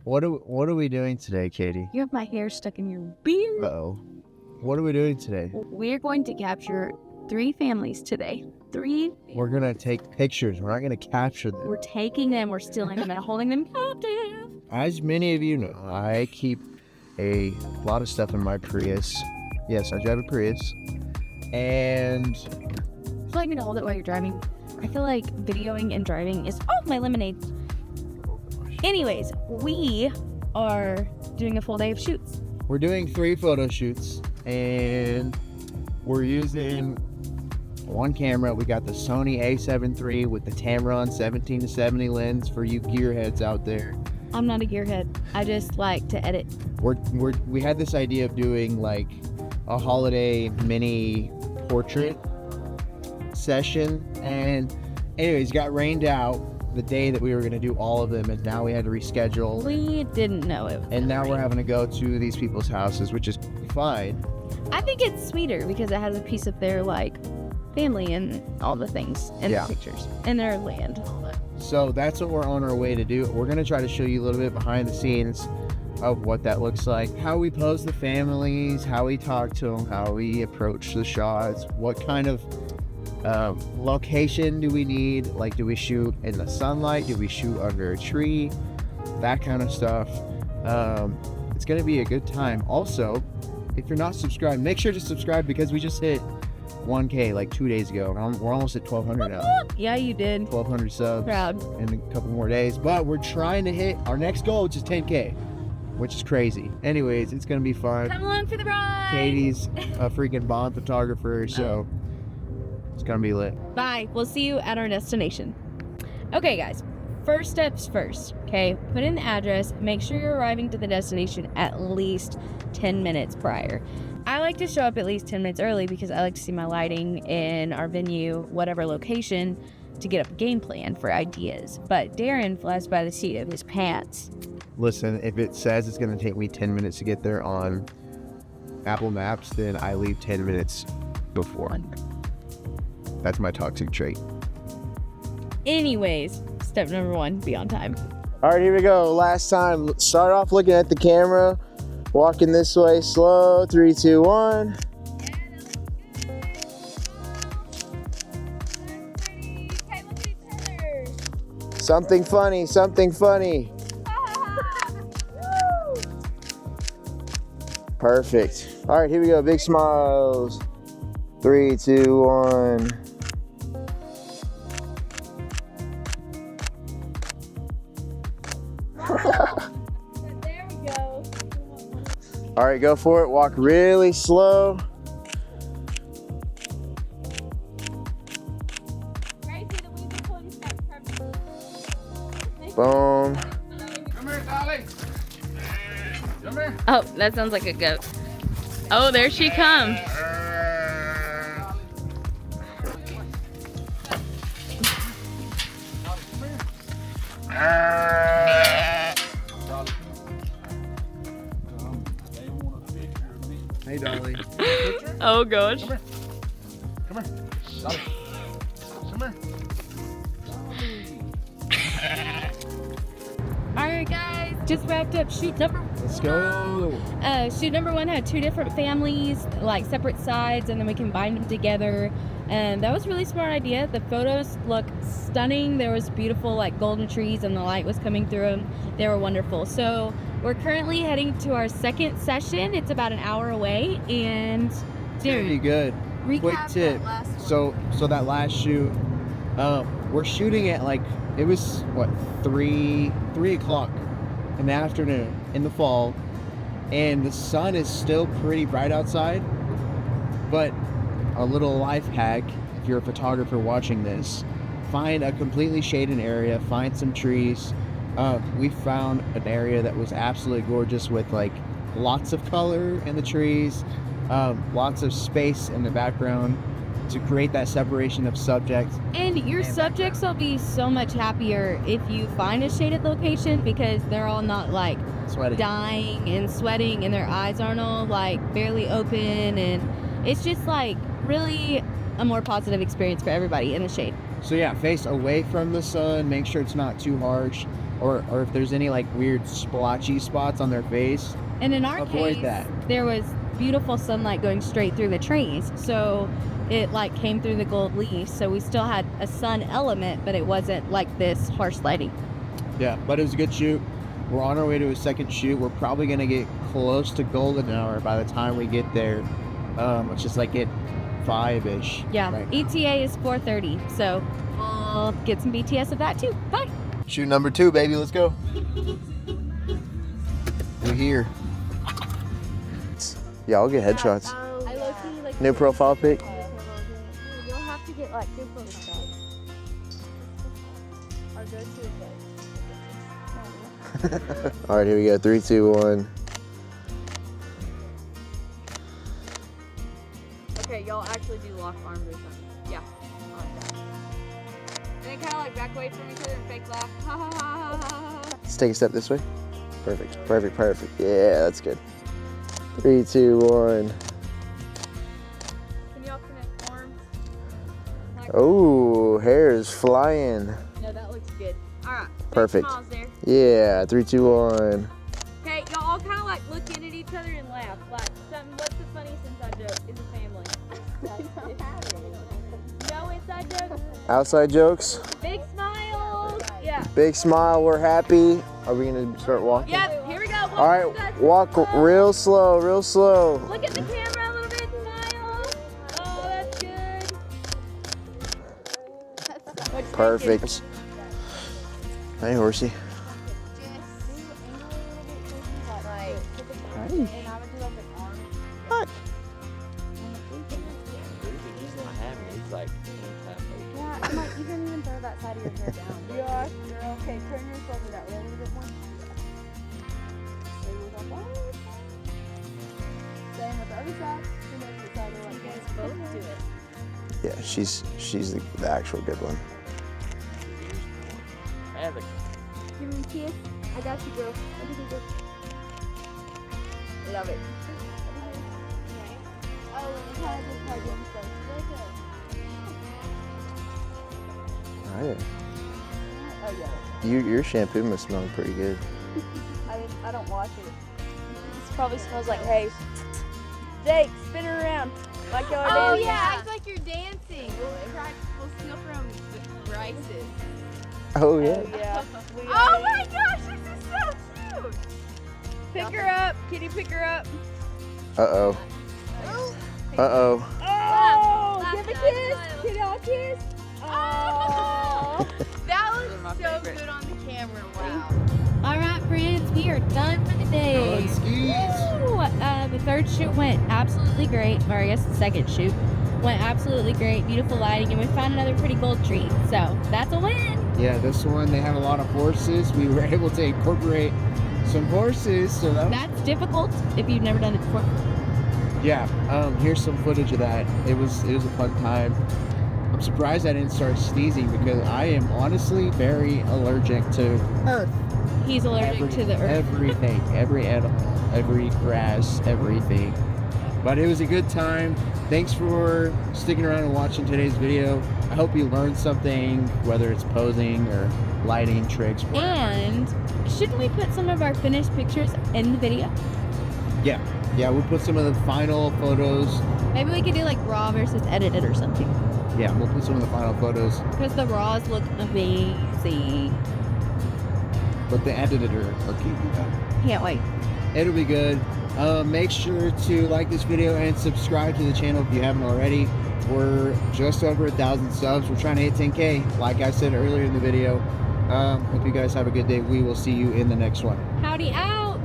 What are we doing today, Katie? You have my hair stuck in your beard. Uh-oh. What are we doing today? We're going to capture 3 families today. 3. We're gonna take pictures. We're not gonna capture them. We're taking them, we're stealing them, and holding them captive. As many of you know, I keep a lot of stuff in my Prius. Yes, I drive a Prius. And Would you like me to hold it while you're driving? I feel like videoing and driving is my lemonade. Anyways, we are doing a full day of shoots. we're doing 3 photo shoots, and we're using one camera. We got the Sony A7iii with the Tamron 17-70 lens for you gearheads out there. I'm not a gearhead. I just like to edit. We had this idea of doing like a holiday mini portrait session, and anyways, got rained out the day that we were going to do all of them, and now we had to reschedule. We didn't know it was And now gonna we're rain. having to go to these people's houses, which is fine. I think it's sweeter because it has a piece of their like family and all the things in Yeah. the pictures and their land and all that. So that's what we're on our way to do. We're going to try to show you a little bit behind the scenes of what that looks like, how we pose the families, how we talk to them, how we approach the shots, what kind of location do we need, like do we shoot in the sunlight, do we shoot under a tree, that kind of stuff. It's going to be a good time. Also, if you're not subscribed, make sure to subscribe, because we just hit 1K like 2 days ago. We're almost at 1,200 now. Yeah, you did. 1,200 subs Proud. in a couple more days, but we're trying to hit our next goal, which is 10K, which is crazy. Anyways, it's gonna be fun. Come along for the ride. Katie's a freaking Bond photographer, so it's gonna be lit. Bye. We'll see you at our destination. Okay, guys. First steps first. Okay, put in the address. Make sure you're arriving to the destination at least 10 minutes prior. I like to show up at least 10 minutes early because I like to see my lighting in our venue, whatever location, to get up a game plan for ideas. But Darren flies by the seat of his pants. Listen, if it says it's gonna take me 10 minutes to get there on Apple Maps, then I leave 10 minutes before. That's my toxic trait. Anyways, step number 1, be on time. All right, here we go. Last time, start off looking at the camera, walking this way slow. 3, 2, 1. Something funny, something funny. Perfect. All right, here we go. Big smiles. 3, 2, 1. There we go. All right, go for it. Walk really slow. Boom. Come here, Dolly. Come here. Oh, that sounds like a goat. Oh, there she comes. Hey, Dolly. Oh gosh. Come here. Dolly. Come here. Alright guys, just wrapped up shoot number Let's go. shoot number 1 had 2 different families, like separate sides, and then we combined them together. And that was a really smart idea. The photos look stunning. There was beautiful like golden trees and the light was coming through them. They were wonderful. So we're currently heading to our second session. It's about an hour away, and It's gonna be good. recap Quick tip. that last one. So that last shoot, we're shooting at like, it was what, 3 o'clock in the afternoon in the fall, and the sun is still pretty bright outside. But a little life hack, if you're a photographer watching this, find a completely shaded area, find some trees. We found an area that was absolutely gorgeous with like lots of color in the trees, lots of space in the background to create that separation of subject. And your subjects will be so much happier if you find a shaded location, because they're all not like Sweating. dying and sweating and their eyes aren't all like barely open, and it's just like really a more positive experience for everybody in the shade. So yeah, face away from the sun, make sure it's not too harsh. or if there's any like weird splotchy spots on their face. And in our Avoid case, that. there was beautiful sunlight going straight through the trees, so it like came through the gold leaves, so we still had a sun element, but it wasn't like this harsh lighting. Yeah, but it was a good shoot. We're on our way to a second shoot. We're probably gonna get close to golden hour by the time we get there. It's just like at 5-ish. Yeah, right now. ETA is 4:30, so we'll get some BTS of that too. Bye. Shoot number 2, baby. Let's go. We're here. Yeah, I'll get headshots. I low-key, like, New profile pic. you'll have to get like two photos. Our go-to is All right, here we go. 3, 2, 1. Okay, y'all actually do lock arms or something. Yeah, I like that. And then kind of like back away from each other and fake laugh. Ha ha ha ha ha. Let's take a step this way. Perfect, perfect, perfect. Yeah, that's good. 3, 2, 1. Can y'all connect arms? Like, Oh, hair is flying. no, that looks good. All right. Perfect. Smiles there. Yeah, 3, 2, 1. Okay, y'all all kind of like looking at each other and laugh. Like, something, what's the funniest inside joke in the family? No inside jokes? Outside jokes. Big smiles. Yeah. Big smile. We're happy. Are we gonna start walking? Yep, here we go. All right, walk real slow, real slow. Look at the camera a little bit, smile. Oh, that's good. What'd you think? Perfect. Hey, horsey. Hi. Yeah, I'm like, you can even throw that side of your hair down. You are? Girl, okay, turn your shoulder that way a little bit more. Same with the other side. You guys both do it. Yeah, she's the actual good one. Give me a kiss. I got you, girl. Love it. Oh, and it kind of just hug him, so Oh, yeah. oh yeah. Your shampoo must smell pretty good. I don't wash it. This probably smells like hay. Jake, spin her around. Like y'all are dancing. Act like you're dancing. We'll steal from Bryce's. Oh yeah. Oh yeah. Oh my gosh, this is so cute. Pick her up, kitty. Pick her up. Uh oh. Uh oh. Oh, Laugh, give a guys, kiss. smile. Kitty, all kiss. Oh. That was so good on the camera. Wow. All right, friends, we are done for the day. Woo! The third shoot went absolutely great, or I guess the second shoot went absolutely great. Beautiful lighting, and we found another pretty gold tree. So that's a win. Yeah, this one they have a lot of horses. We were able to incorporate some horses, so That's difficult if you've never done it before. yeah. Here's some footage of that. It was a fun time. I'm surprised I didn't start sneezing because I am honestly very allergic to earth. He's allergic to the earth. Everything, every animal, every grass, everything. But it was a good time. Thanks for sticking around and watching today's video. I hope you learned something, whether it's posing or lighting tricks. And shouldn't we put some of our finished pictures in the video? Yeah, we'll put some of the final photos. Maybe we could do like raw versus edited or something. Yeah, we'll put some of the final photos, Because the raws look amazing. but the edited are keeping that. Can't wait. It'll be good. Make sure to like this video and subscribe to the channel if you haven't already. We're just over 1,000 subs. We're trying to hit 10K, like I said earlier in the video. Hope you guys have a good day. We will see you in the next one. Howdy out.